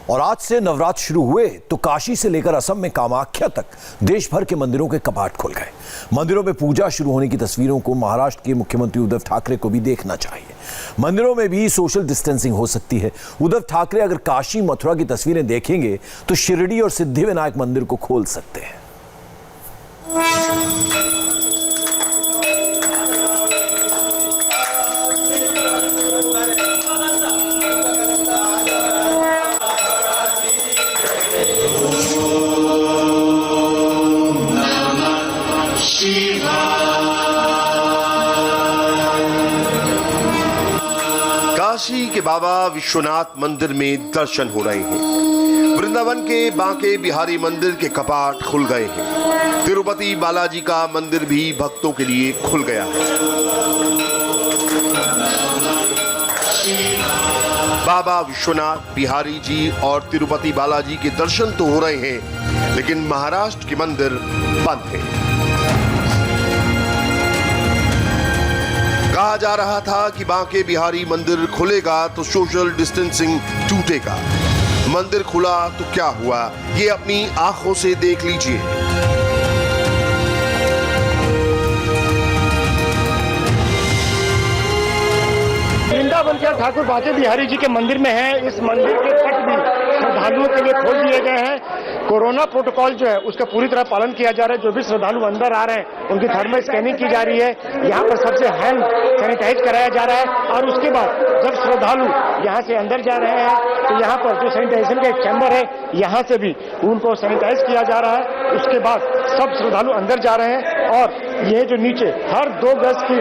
और आज से नवरात्र शुरू हुए तो काशी से लेकर असम में कामाख्या तक देश भर के मंदिरों के कपाट खुल गए। मंदिरों में पूजा शुरू होने की तस्वीरों को महाराष्ट्र के मुख्यमंत्री उद्धव ठाकरे को भी देखना चाहिए। मंदिरों में भी सोशल डिस्टेंसिंग हो सकती है। उद्धव ठाकरे अगर काशी मथुरा की तस्वीरें देखेंगे तो शिरडी और सिद्धिविनायक मंदिर को खोल सकते हैं। काशी के बाबा विश्वनाथ मंदिर में दर्शन हो रहे हैं। वृंदावन के बांके बिहारी मंदिर के कपाट खुल गए हैं। तिरुपति बालाजी का मंदिर भी भक्तों के लिए खुल गया है। बाबा विश्वनाथ, बिहारी जी और तिरुपति बालाजी के दर्शन तो हो रहे हैं, लेकिन महाराष्ट्र के मंदिर बंद हैं। कहा जा रहा था कि बांके बिहारी मंदिर खुलेगा तो सोशल डिस्टेंसिंग टूटेगा। मंदिर खुला तो क्या हुआ, ये अपनी आंखों से देख लीजिए। वृंदावन के ठाकुर बांके बिहारी जी के मंदिर में है। इस मंदिर के तट भी श्रद्धालुओं के लिए खोल दिए गए हैं। कोरोना प्रोटोकॉल जो है उसका पूरी तरह पालन किया जा रहा है। जो भी श्रद्धालु अंदर आ रहे हैं उनकी थर्मल स्कैनिंग की जा रही है। यहाँ पर सबसे हैंड सैनिटाइज कराया जा रहा है और उसके बाद जब श्रद्धालु यहाँ से अंदर जा रहे हैं तो यहाँ पर जो सैनिटाइजेशन का एक चैम्बर है, यहाँ से भी उनको सैनिटाइज किया जा रहा है। उसके बाद सब श्रद्धालु अंदर जा रहे हैं और ये जो नीचे हर 2 गज की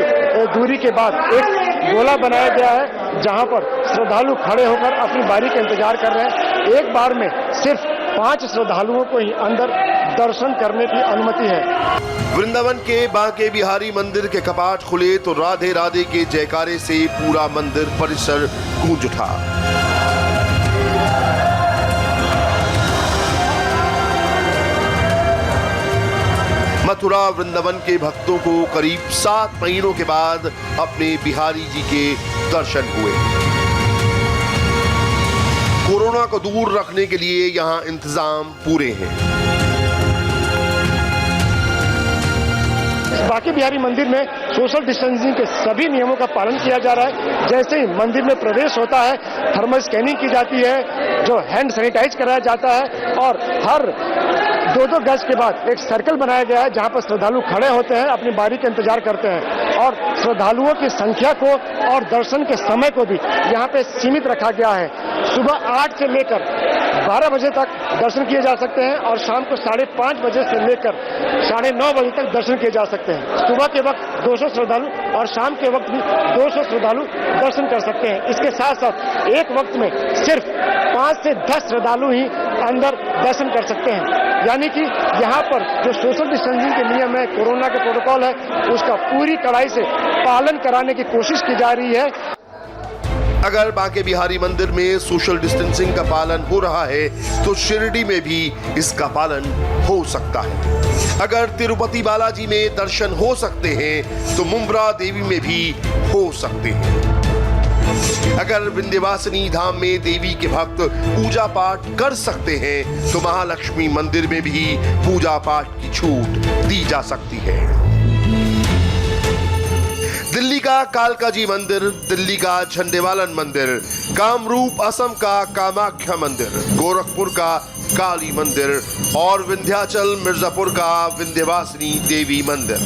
दूरी के बाद एक गोला बनाया गया है, जहाँ पर श्रद्धालु खड़े होकर अपनी बारी का इंतजार कर रहे हैं। एक बार में सिर्फ 5 श्रद्धालुओं को ही अंदर दर्शन करने की अनुमति है। वृंदावन के बांके बिहारी मंदिर के कपाट खुले तो राधे राधे के जयकारे से पूरा मंदिर परिसर गूंज उठा। मथुरा वृंदावन के भक्तों को करीब 7 महीनों के बाद अपने बिहारी जी के दर्शन हुए। कोरोना को दूर रखने के लिए यहां इंतजाम पूरे हैं। बांके बिहारी मंदिर में सोशल डिस्टेंसिंग के सभी नियमों का पालन किया जा रहा है। जैसे ही मंदिर में प्रवेश होता है थर्मल स्कैनिंग की जाती है, जो हैंड सैनिटाइज कराया जाता है और हर 2-2 गज के बाद एक सर्कल बनाया गया है जहां पर श्रद्धालु खड़े होते हैं, अपनी बारी का इंतजार करते हैं और श्रद्धालुओं की संख्या को और दर्शन के समय को भी यहाँ पे सीमित रखा गया है। सुबह 8 से लेकर 12 बजे तक दर्शन किए जा सकते हैं और शाम को 5:30 बजे से लेकर 9:30 बजे तक दर्शन किए जा सकते हैं। सुबह के वक्त 200 श्रद्धालु और शाम के वक्त भी 200 श्रद्धालु दर्शन कर सकते हैं। इसके साथ साथ एक वक्त में सिर्फ 5 से 10 श्रद्धालु ही अंदर दर्शन कर सकते हैं। यानी कि यहाँ पर जो सोशल डिस्टेंसिंग के नियम है, कोरोना के प्रोटोकॉल है, उसका पूरी कड़ाई से पालन कराने की कोशिश की जा रही है। अगर बांके बिहारी मंदिर में सोशल डिस्टेंसिंग का पालन हो रहा है तो शिरडी में भी इसका पालन हो सकता है। अगर तिरुपति बालाजी में दर्शन हो सकते हैं तो मुंब्रा देवी में भी हो सकते हैं। अगर विंध्यवासिनी धाम में देवी के भक्त पूजा पाठ कर सकते हैं तो महालक्ष्मी मंदिर में भी पूजा पाठ की छूट दी जा सकती है। दिल्ली का कालका जी मंदिर, दिल्ली का झंडेवालन मंदिर, कामरूप असम का कामाख्या मंदिर, गोरखपुर का काली मंदिर और विंध्याचल मिर्जापुर का विंध्यवासिनी देवी मंदिर।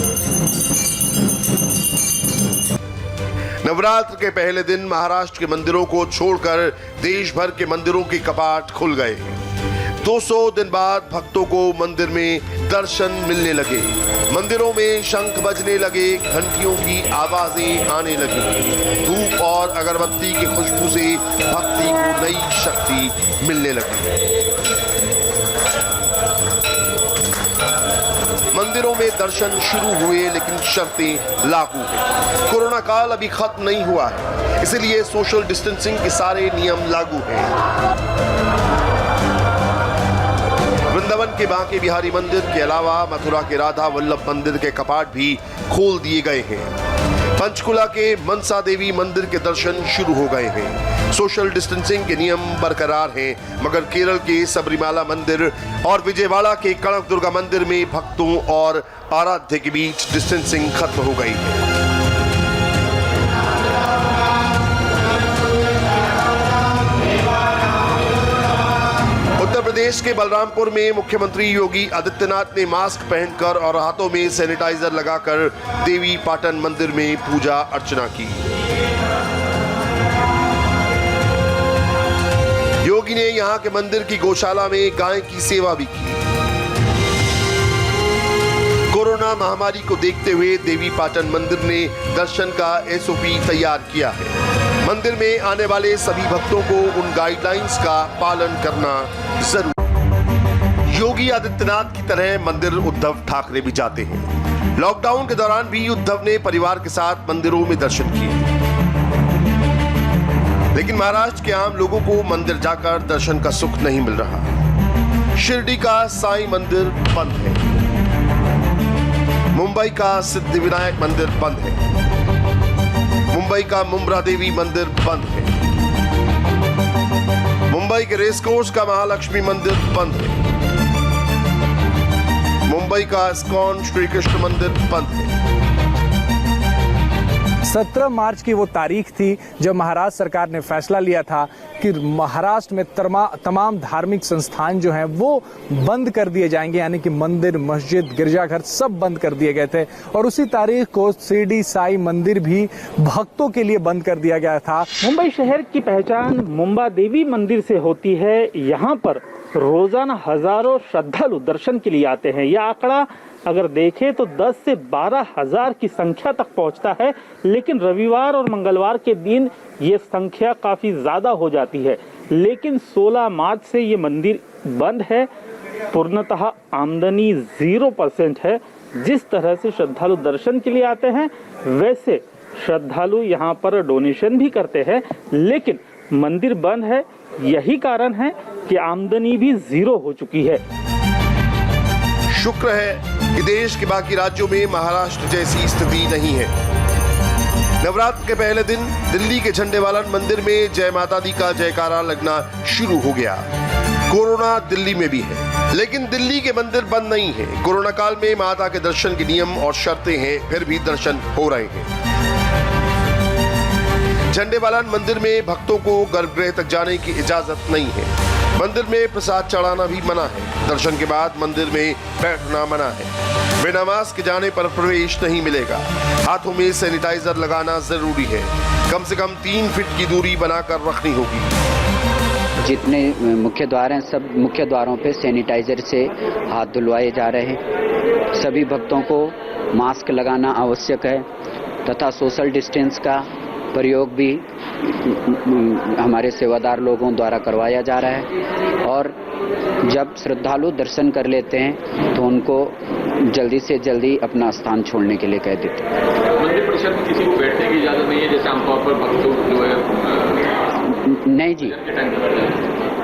नवरात्र के पहले दिन महाराष्ट्र के मंदिरों को छोड़कर देश भर के मंदिरों के कपाट खुल गए। 200 दिन बाद भक्तों को मंदिर में दर्शन मिलने लगे। मंदिरों में शंख बजने लगे, घंटियों की आवाजें आने लगी। धूप और अगरबत्ती की खुशबू से भक्ति को नई शक्ति मिलने लगी। मंदिरों में दर्शन शुरू हुए लेकिन शर्तें लागू हैं। कोरोना काल अभी खत्म नहीं हुआ है, इसलिए सोशल डिस्टेंसिंग के सारे नियम लागू हैं। वृंदावन के बांके बिहारी मंदिर के अलावा मथुरा के राधा वल्लभ मंदिर के कपाट भी खोल दिए गए हैं। पंचकुला के मनसा देवी मंदिर के दर्शन शुरू हो गए हैं। सोशल डिस्टेंसिंग के नियम बरकरार हैं, मगर केरल के सबरीमाला मंदिर और विजयवाड़ा के कनक दुर्गा मंदिर में भक्तों और आराध्य के बीच डिस्टेंसिंग खत्म हो गई है। उत्तर प्रदेश के बलरामपुर में मुख्यमंत्री योगी आदित्यनाथ ने मास्क पहनकर और हाथों में सैनिटाइजर लगाकर देवी पाटन मंदिर में पूजा अर्चना की। योगी ने यहां के मंदिर की गौशाला में गाय की सेवा भी की। कोरोना महामारी को देखते हुए देवी पाटन मंदिर ने दर्शन का एसओपी तैयार किया है। मंदिर में आने वाले सभी भक्तों को उन गाइडलाइंस का पालन करना जरूरी। योगी आदित्यनाथ की तरह मंदिर उद्धव ठाकरे भी जाते हैं। लॉकडाउन के दौरान भी उद्धव ने परिवार के साथ मंदिरों में दर्शन किए, लेकिन महाराष्ट्र के आम लोगों को मंदिर जाकर दर्शन का सुख नहीं मिल रहा। शिरडी का साईं मंदिर बंद है, मुंबई का सिद्धिविनायक मंदिर बंद है, मुंबई का मुंब्रा देवी मंदिर बंद है, मुंबई के रेसकोर्स का महालक्ष्मी मंदिर बंद है, मुंबई का इस्कॉन श्री कृष्ण मंदिर बंद है। 17 मार्च की वो तारीख थी जब महाराष्ट्र सरकार ने फैसला लिया था कि महाराष्ट्र में तमाम धार्मिक संस्थान जो हैं वो बंद कर दिए जाएंगे, यानी कि मंदिर, मस्जिद, गिरजाघर सब बंद कर दिए गए थे। और उसी तारीख को शिरडी साई मंदिर भी भक्तों के लिए बंद कर दिया गया था। मुंबई शहर की पहचान मुंबा देवी मंदिर से होती है। यहाँ पर रोजाना हजारों श्रद्धालु दर्शन के लिए आते हैं। यह आंकड़ा अगर देखें तो 10 से 12 हजार की संख्या तक पहुंचता है, लेकिन रविवार और मंगलवार के दिन ये संख्या काफी ज्यादा हो जाती है। लेकिन 16 मार्च से ये मंदिर बंद है। पूर्णतः आमदनी 0% है। जिस तरह से श्रद्धालु दर्शन के लिए आते हैं वैसे श्रद्धालु यहाँ पर डोनेशन भी करते हैं, लेकिन मंदिर बंद है। यही कारण है कि आमदनी भी 0 हो चुकी है। शुक्र है कि देश के बाकी राज्यों में महाराष्ट्र जैसी स्थिति नहीं है। नवरात्र के पहले दिन दिल्ली के झंडेवालन मंदिर में जय माता दी का जयकारा लगना शुरू हो गया। कोरोना दिल्ली में भी है, लेकिन दिल्ली के मंदिर बंद नहीं है। कोरोना काल में माता के दर्शन के नियम और शर्तें हैं, फिर भी दर्शन हो रहे हैं। झंडेवालन मंदिर में भक्तों को गर्भगृह तक जाने की इजाजत नहीं है। मंदिर में प्रसाद चढ़ाना भी मना है। दर्शन के बाद मंदिर में बैठना मना है। बिना मास्क जाने पर प्रवेश नहीं मिलेगा। हाथों में सैनिटाइजर लगाना जरूरी है। कम से कम 3 फीट की दूरी बनाकर रखनी होगी। जितने मुख्य द्वार हैं, सब मुख्य द्वारों पे सैनिटाइजर से हाथ धुलवाए जा रहे हैं। सभी भक्तों को मास्क लगाना आवश्यक है तथा सोशल डिस्टेंस का प्रयोग भी हमारे सेवादार लोगों द्वारा करवाया जा रहा है। और जब श्रद्धालु दर्शन कर लेते हैं तो उनको जल्दी से जल्दी अपना स्थान छोड़ने के लिए कह देते हैं। मंदिर परिसर में किसी को बैठने की इजाजत नहीं है, जैसे आमतौर पर भक्तों जो है? नहीं जी,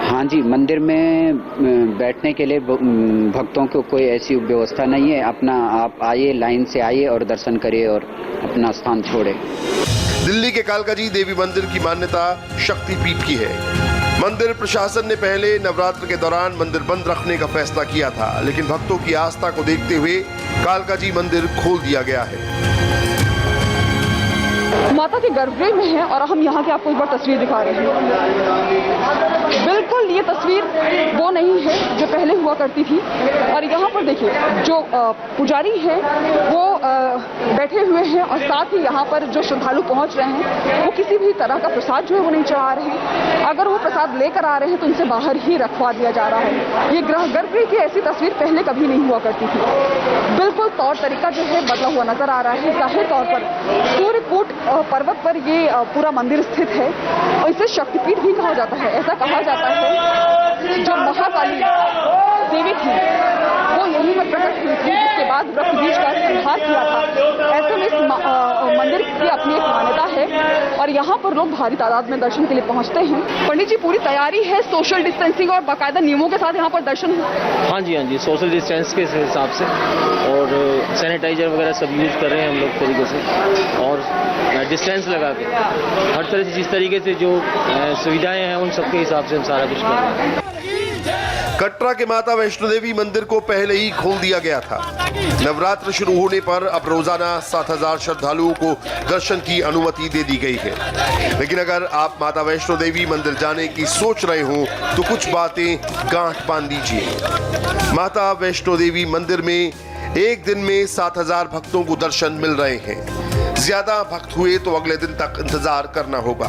हाँ जी, मंदिर में बैठने के लिए भक्तों को कोई ऐसी व्यवस्था नहीं है। अपना आप आइए, लाइन से आइए और दर्शन करिए और अपना स्थान छोड़े। दिल्ली के कालकाजी देवी मंदिर की मान्यता शक्तिपीठ की है। मंदिर प्रशासन ने पहले नवरात्र के दौरान मंदिर बंद रखने का फैसला किया था, लेकिन भक्तों की आस्था को देखते हुए कालकाजी मंदिर खोल दिया गया है। माता के गर्भगृह में है और हम यहाँ की आपको एक बार तस्वीर दिखा रहे हैं। बिल्कुल ये तस्वीर वो नहीं है जो पहले हुआ करती थी। और यहाँ पर देखिए जो पुजारी हैं वो बैठे हुए हैं और साथ ही यहाँ पर जो श्रद्धालु पहुँच रहे हैं वो किसी भी तरह का प्रसाद जो है वो नहीं चढ़ा रहे हैं। अगर वो प्रसाद लेकर आ रहे हैं तो उनसे बाहर ही रखवा दिया जा रहा है। ये गर्भगृह की ऐसी तस्वीर पहले कभी नहीं हुआ करती थी। बिल्कुल तौर तरीका जो है बदला हुआ नजर आ रहा है। जाहिर तौर पर सूर्यकूट पर्वत पर ये पूरा मंदिर स्थित है और इसे शक्तिपीठ भी कहा जाता है। ऐसा कहा जाता है जो महाकाली देवी थी वो यहीं पर प्रकट हुई थी, जिसके बाद रक्त बीज का संहार किया था। ऐसे में इस मंदिर की अपनी एक मान्यता है और यहाँ पर लोग भारी तादाद में दर्शन के लिए पहुँचते हैं। पंडित जी, पूरी तैयारी है सोशल डिस्टेंसिंग और बाकायदा नियमों के साथ यहाँ पर दर्शन? हाँ जी, सोशल डिस्टेंस के हिसाब से और सैनिटाइजर वगैरह सब यूज कर रहे हैं हम लोग तरीके से और डिस्टेंस लगा के हर तरह से जिस तरीके से जो सुविधाएं हैं उन सबके हिसाब से हम सारा कुछ कर रहे हैं। कटरा के माता वैष्णो देवी मंदिर को पहले ही खोल दिया गया था। नवरात्र शुरू होने पर अब रोजाना 7,000 श्रद्धालुओं को दर्शन की अनुमति दे दी गई है। लेकिन अगर आप माता वैष्णो देवी मंदिर जाने की सोच रहे हो तो कुछ बातें गांठ बांध दीजिए। माता वैष्णो देवी मंदिर में एक दिन में 7,000 भक्तों को दर्शन मिल रहे हैं। ज्यादा भक्त हुए तो अगले दिन तक इंतजार करना होगा।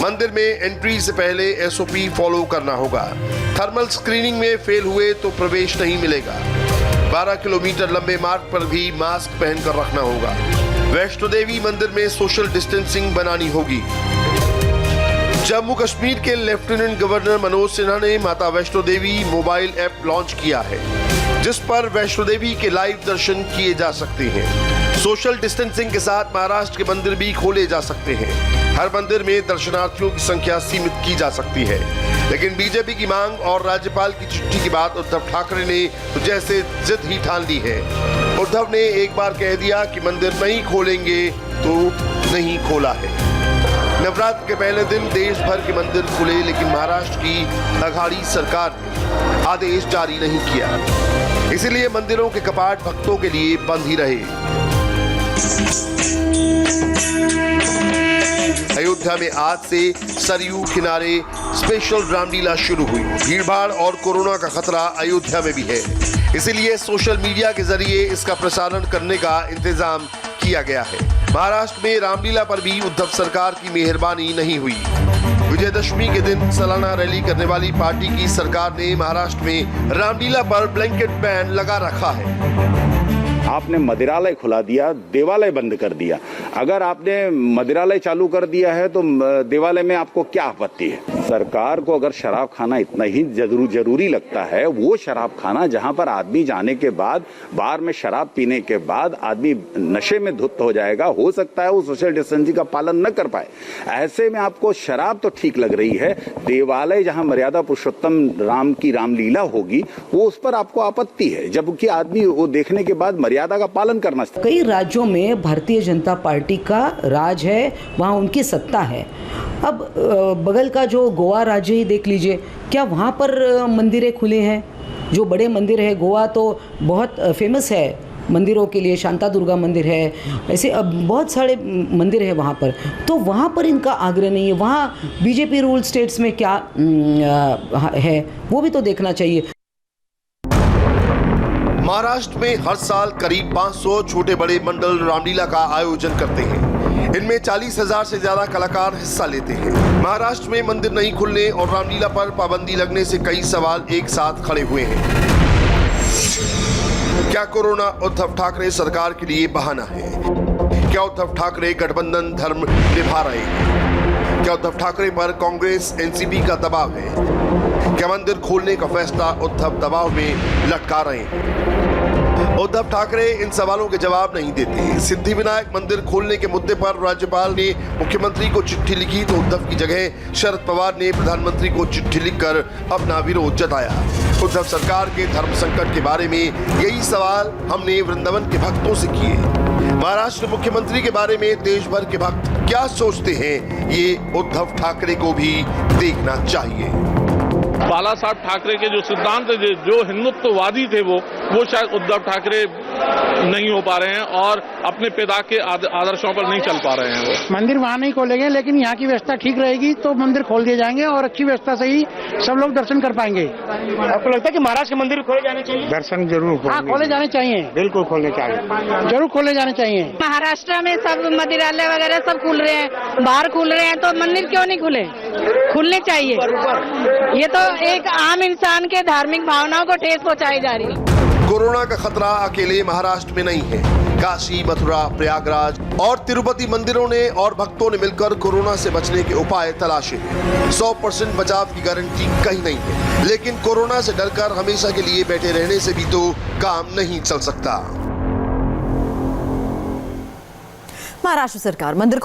मंदिर में एंट्री से पहले एसओपी फॉलो करना होगा। थर्मल स्क्रीनिंग में फेल हुए तो प्रवेश नहीं मिलेगा। 12 किलोमीटर लंबे मार्ग पर भी मास्क पहनकर रखना होगा। वैष्णो देवी मंदिर में सोशल डिस्टेंसिंग बनानी होगी। जम्मू कश्मीर के लेफ्टिनेंट गवर्नर मनोज सिन्हा ने माता Vaishno Devi mobile app launch किया है, जिस पर वैष्णो देवी के लाइव दर्शन किए जा सकते हैं। सोशल डिस्टेंसिंग के साथ महाराष्ट्र के मंदिर भी खोले जा सकते हैं। हर मंदिर में दर्शनार्थियों की संख्या सीमित की जा सकती है। लेकिन बीजेपी की मांग और राज्यपाल की चिट्ठी के बाद उद्धव ठाकरे ने तो जैसे जिद ही ठान ली है। उद्धव ने एक बार कह दिया कि मंदिर नहीं खोलेंगे तो नहीं खोला है। नवरात्र के पहले दिन देश भर के मंदिर खुले, लेकिन महाराष्ट्र की अघाड़ी सरकार ने आदेश जारी नहीं किया। इसलिए मंदिरों के कपाट भक्तों के लिए बंद ही रहे। अयोध्या में आज से सरयू किनारे स्पेशल रामलीला शुरू हुई। भीड़भाड़ और कोरोना का खतरा अयोध्या में भी है, इसीलिए सोशल मीडिया के जरिए इसका प्रसारण करने का इंतजाम किया गया है। महाराष्ट्र में रामलीला पर भी उद्धव सरकार की मेहरबानी नहीं हुई। विजयदशमी के दिन सालाना रैली करने वाली पार्टी की सरकार ने महाराष्ट्र में रामलीला पर ब्लैंकेट बैन लगा रखा है। आपने मदिरालय खुला दिया, देवालय बंद कर दिया। अगर आपने मदिरालय चालू कर दिया है तो देवालय में आपको क्या आपत्ति है? सरकार को अगर शराब खाना इतना ही जरूरी लगता है, वो शराब खाना जहां पर आदमी जाने के बाद, बार में शराब पीने के बाद आदमी नशे में धुत हो जाएगा, हो सकता है वो सोशल डिस्टेंसिंग का पालन न कर पाए। ऐसे में आपको शराब तो ठीक लग रही है, देवालय जहां मर्यादा पुरुषोत्तम राम की रामलीला होगी वो उस पर आपको आपत्ति है, जबकि आदमी वो देखने के बाद मर्यादा का पालन करना चाहिए। कई राज्यों में भारतीय जनता पार्टी का राज है, वहाँ उनकी सत्ता है। अब बगल का जो गोवा राज्य ही देख लीजिए, क्या वहाँ पर मंदिरें खुले हैं? जो बड़े मंदिर है, गोवा तो बहुत फेमस है मंदिरों के लिए, शांता दुर्गा मंदिर है, ऐसे अब बहुत सारे मंदिर है वहाँ पर। तो वहाँ पर इनका आग्रह नहीं है। वहाँ बीजेपी रूल स्टेट्स में क्या है वो भी तो देखना चाहिए। महाराष्ट्र में हर साल करीब 500 छोटे बड़े मंडल रामलीला का आयोजन करते हैं। इनमें 40,000 से ज्यादा कलाकार हिस्सा लेते हैं। महाराष्ट्र में मंदिर नहीं खुलने और रामलीला पर पाबंदी लगने से कई सवाल एक साथ खड़े हुए हैं। क्या कोरोना उद्धव ठाकरे सरकार के लिए बहाना है? क्या उद्धव ठाकरे गठबंधन धर्म निभा रहे हैं? क्या उद्धव ठाकरे पर कांग्रेस एनसीपी का दबाव है? क्या मंदिर खोलने का फैसला उद्धव दबाव में लटका रहे हैं? उद्धव ठाकरे इन सवालों के जवाब नहीं देते। सिद्धिविनायक मंदिर खोलने के मुद्दे पर राज्यपाल ने मुख्यमंत्री को चिट्ठी लिखी तो उद्धव की जगह शरद पवार ने प्रधानमंत्री को चिट्ठी लिखकर अपना विरोध जताया। उद्धव सरकार के धर्म संकट के बारे में यही सवाल हमने वृंदावन के भक्तों से किए। महाराष्ट्र मुख्यमंत्री के बारे में देश भर के भक्त क्या सोचते हैं, ये उद्धव ठाकरे को भी देखना चाहिए। बाला साहब ठाकरे के जो सिद्धांत जो हिंदुत्ववादी थे वो शायद उद्धव ठाकरे नहीं हो पा रहे हैं और अपने पिता के आदर्शों पर नहीं चल पा रहे हैं। वो मंदिर वहाँ नहीं खोलेंगे, लेकिन यहाँ की व्यवस्था ठीक रहेगी तो मंदिर खोल दिए जाएंगे और अच्छी व्यवस्था से ही सब लोग दर्शन कर पाएंगे। आपको लगता है कि महाराष्ट्र के मंदिर खोले जाने चाहिए? दर्शन जरूर खोले जाने चाहिए, बिल्कुल खोलने चाहिए, जरूर खोले जाने चाहिए। महाराष्ट्र में सब मंदिरालय वगैरह सब खुल रहे हैं, बाहर खुल रहे हैं, तो मंदिर क्यों नहीं खुले? खुलने चाहिए। ये तो एक आम इंसान के धार्मिक भावनाओं को ठेस पहुँचाई जा रही है। कोरोना का खतरा अकेले महाराष्ट्र में नहीं है। काशी, मथुरा, प्रयागराज और तिरुपति मंदिरों ने और भक्तों ने मिलकर कोरोना से बचने के उपाय तलाशे हैं। 100% बचाव की गारंटी कहीं नहीं है, लेकिन कोरोना से डरकर हमेशा के लिए बैठे रहने से भी तो काम नहीं चल सकता। महाराष्ट्र सरकार मंदिर